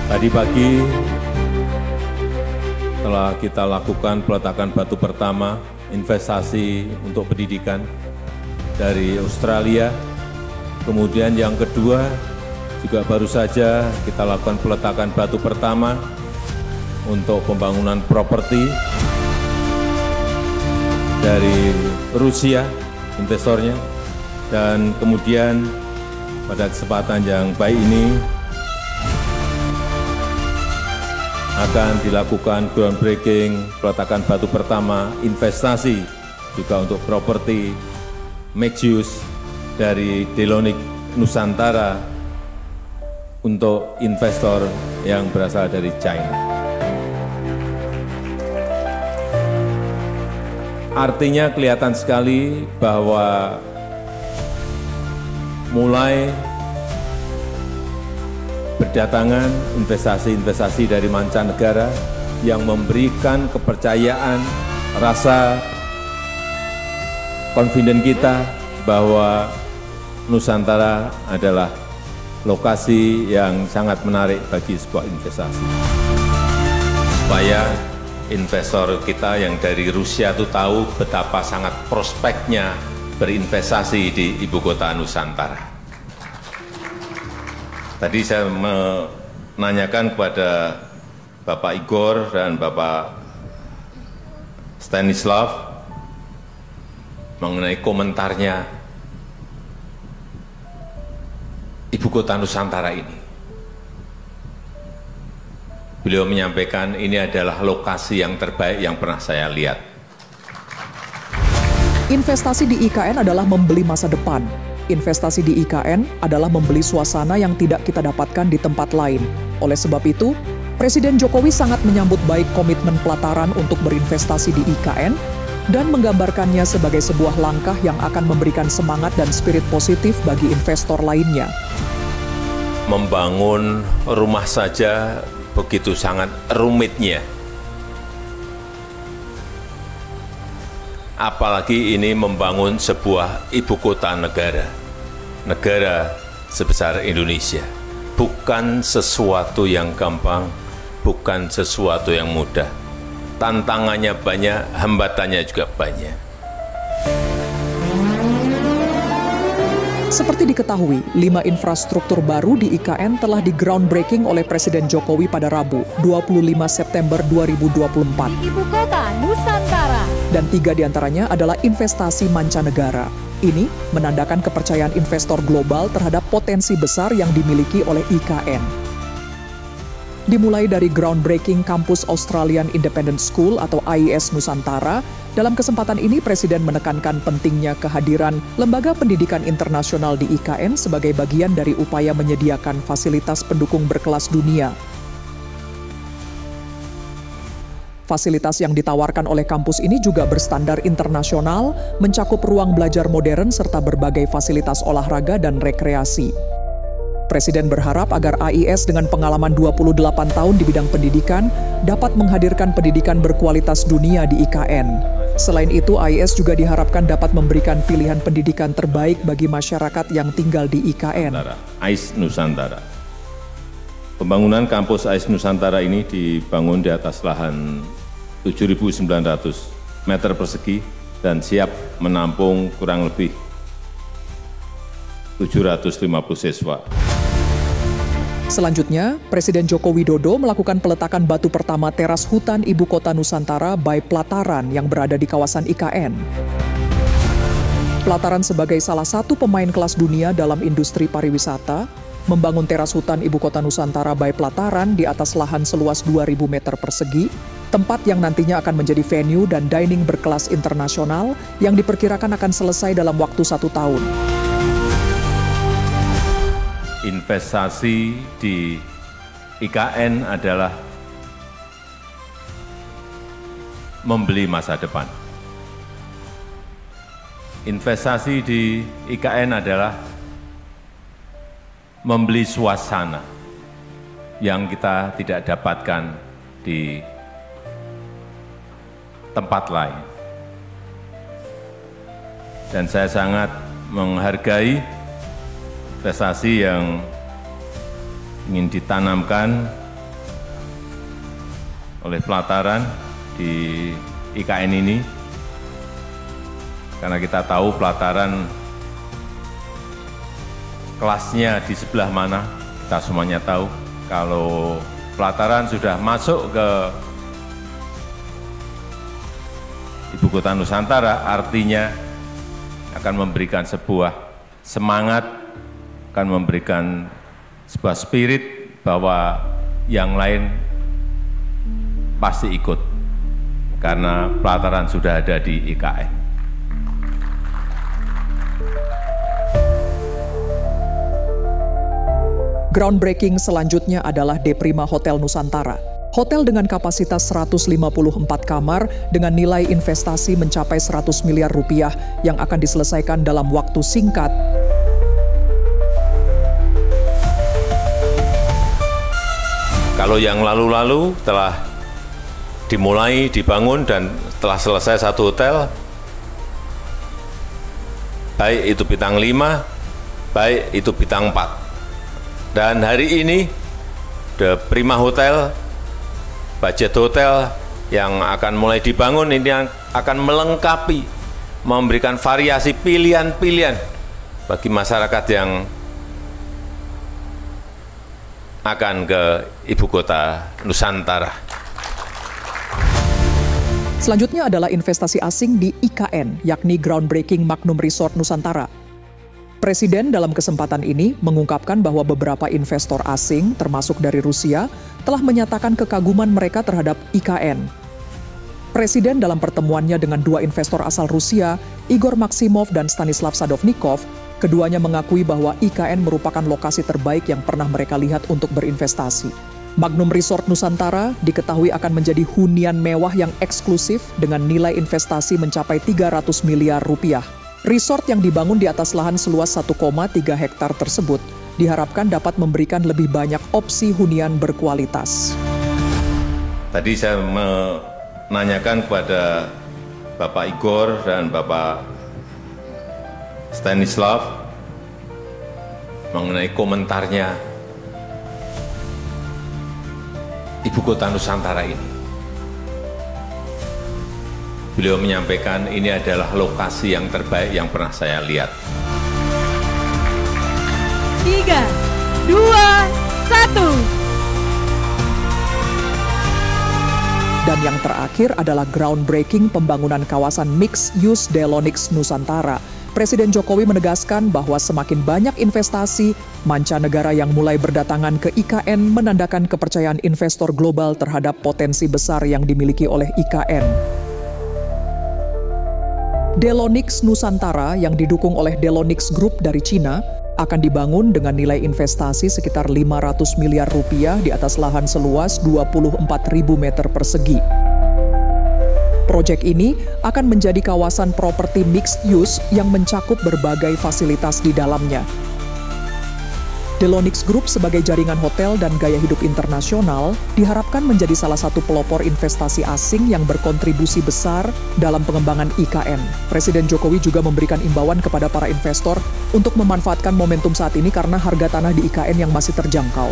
Tadi pagi telah kita lakukan peletakan batu pertama investasi untuk pendidikan dari Australia. Kemudian yang kedua juga baru saja kita lakukan peletakan batu pertama untuk pembangunan properti dari Rusia investornya. Dan kemudian pada kesempatan yang baik ini akan dilakukan groundbreaking peletakan batu pertama investasi juga untuk properti mixed use dari Delonic Nusantara untuk investor yang berasal dari China. Artinya kelihatan sekali bahwa mulai berdatangan investasi-investasi dari mancanegara yang memberikan kepercayaan, rasa confident kita bahwa Nusantara adalah lokasi yang sangat menarik bagi sebuah investasi. Supaya investor kita yang dari Rusia itu tahu betapa sangat prospeknya berinvestasi di ibu kota Nusantara. Tadi saya menanyakan kepada Bapak Igor dan Bapak Stanislav mengenai komentarnya ibu kota Nusantara ini. Beliau menyampaikan ini adalah lokasi yang terbaik yang pernah saya lihat. Investasi di IKN adalah membeli masa depan. Investasi di IKN adalah membeli suasana yang tidak kita dapatkan di tempat lain. Oleh sebab itu, Presiden Jokowi sangat menyambut baik komitmen Pelataran untuk berinvestasi di IKN dan menggambarkannya sebagai sebuah langkah yang akan memberikan semangat dan spirit positif bagi investor lainnya. Membangun rumah saja begitu sangat rumitnya. Apalagi ini membangun sebuah ibu kota negara sebesar Indonesia. Bukan sesuatu yang gampang, bukan sesuatu yang mudah. Tantangannya banyak, hambatannya juga banyak. Seperti diketahui, 5 infrastruktur baru di IKN telah di groundbreaking oleh Presiden Jokowi pada Rabu, 25 September 2024. Ibu kota Nusantara. Dan 3 diantaranya adalah investasi mancanegara. Ini menandakan kepercayaan investor global terhadap potensi besar yang dimiliki oleh IKN. Dimulai dari groundbreaking kampus Australian Independent School atau AIS Nusantara, dalam kesempatan ini Presiden menekankan pentingnya kehadiran lembaga pendidikan internasional di IKN sebagai bagian dari upaya menyediakan fasilitas pendukung berkelas dunia. Fasilitas yang ditawarkan oleh kampus ini juga berstandar internasional, mencakup ruang belajar modern serta berbagai fasilitas olahraga dan rekreasi. Presiden berharap agar AIS dengan pengalaman 28 tahun di bidang pendidikan dapat menghadirkan pendidikan berkualitas dunia di IKN. Selain itu, AIS juga diharapkan dapat memberikan pilihan pendidikan terbaik bagi masyarakat yang tinggal di IKN. AIS Nusantara. Pembangunan kampus AIS Nusantara ini dibangun di atas lahan 7.900 meter persegi dan siap menampung kurang lebih 750 siswa. Selanjutnya, Presiden Joko Widodo melakukan peletakan batu pertama teras hutan Ibu Kota Nusantara by Pelataran yang berada di kawasan IKN. Pelataran sebagai salah satu pemain kelas dunia dalam industri pariwisata, membangun teras hutan Ibu Kota Nusantara by Pelataran di atas lahan seluas 2.000 meter persegi, tempat yang nantinya akan menjadi venue dan dining berkelas internasional yang diperkirakan akan selesai dalam waktu 1 tahun. Investasi di IKN adalah membeli masa depan. Investasi di IKN adalah membeli suasana yang kita tidak dapatkan di tempat lain. Dan saya sangat menghargai investasi yang ingin ditanamkan oleh pelataran di IKN ini, karena kita tahu pelataran kelasnya di sebelah mana, kita semuanya tahu. Kalau pelataran sudah masuk ke Ibu Kota Nusantara, artinya akan memberikan sebuah semangat, akan memberikan sebuah spirit bahwa yang lain pasti ikut, karena pelataran sudah ada di IKN. Groundbreaking selanjutnya adalah De Prima Hotel Nusantara. Hotel dengan kapasitas 154 kamar dengan nilai investasi mencapai 100 miliar rupiah yang akan diselesaikan dalam waktu singkat. Kalau yang lalu-lalu telah dimulai, dibangun, dan telah selesai satu hotel, baik itu bintang 5, baik itu bintang 4. Dan hari ini, De Prima Hotel, budget hotel yang akan mulai dibangun ini akan melengkapi, memberikan variasi pilihan-pilihan bagi masyarakat yang akan ke Ibu Kota Nusantara. Selanjutnya adalah investasi asing di IKN, yakni Groundbreaking Magnum Resort Nusantara. Presiden dalam kesempatan ini mengungkapkan bahwa beberapa investor asing, termasuk dari Rusia, telah menyatakan kekaguman mereka terhadap IKN. Presiden dalam pertemuannya dengan dua investor asal Rusia, Igor Maksimov dan Stanislav Sadovnikov, keduanya mengakui bahwa IKN merupakan lokasi terbaik yang pernah mereka lihat untuk berinvestasi. Magnum Resort Nusantara diketahui akan menjadi hunian mewah yang eksklusif dengan nilai investasi mencapai 300 miliar rupiah. Resort yang dibangun di atas lahan seluas 1,3 hektar tersebut diharapkan dapat memberikan lebih banyak opsi hunian berkualitas. Tadi saya menanyakan kepada Bapak Igor dan Bapak Stanislav mengenai komentarnya Ibu Kota Nusantara ini. Beliau menyampaikan ini adalah lokasi yang terbaik yang pernah saya lihat. 3, 2, 1. Dan yang terakhir adalah groundbreaking pembangunan kawasan mixed use Delonix Nusantara. Presiden Jokowi menegaskan bahwa semakin banyak investasi, mancanegara yang mulai berdatangan ke IKN menandakan kepercayaan investor global terhadap potensi besar yang dimiliki oleh IKN. Delonix Nusantara yang didukung oleh Delonix Group dari Cina akan dibangun dengan nilai investasi sekitar 500 miliar rupiah di atas lahan seluas 24.000 meter persegi. Proyek ini akan menjadi kawasan properti mixed use yang mencakup berbagai fasilitas di dalamnya. Delonix Group sebagai jaringan hotel dan gaya hidup internasional diharapkan menjadi salah satu pelopor investasi asing yang berkontribusi besar dalam pengembangan IKN. Presiden Jokowi juga memberikan imbauan kepada para investor untuk memanfaatkan momentum saat ini karena harga tanah di IKN yang masih terjangkau.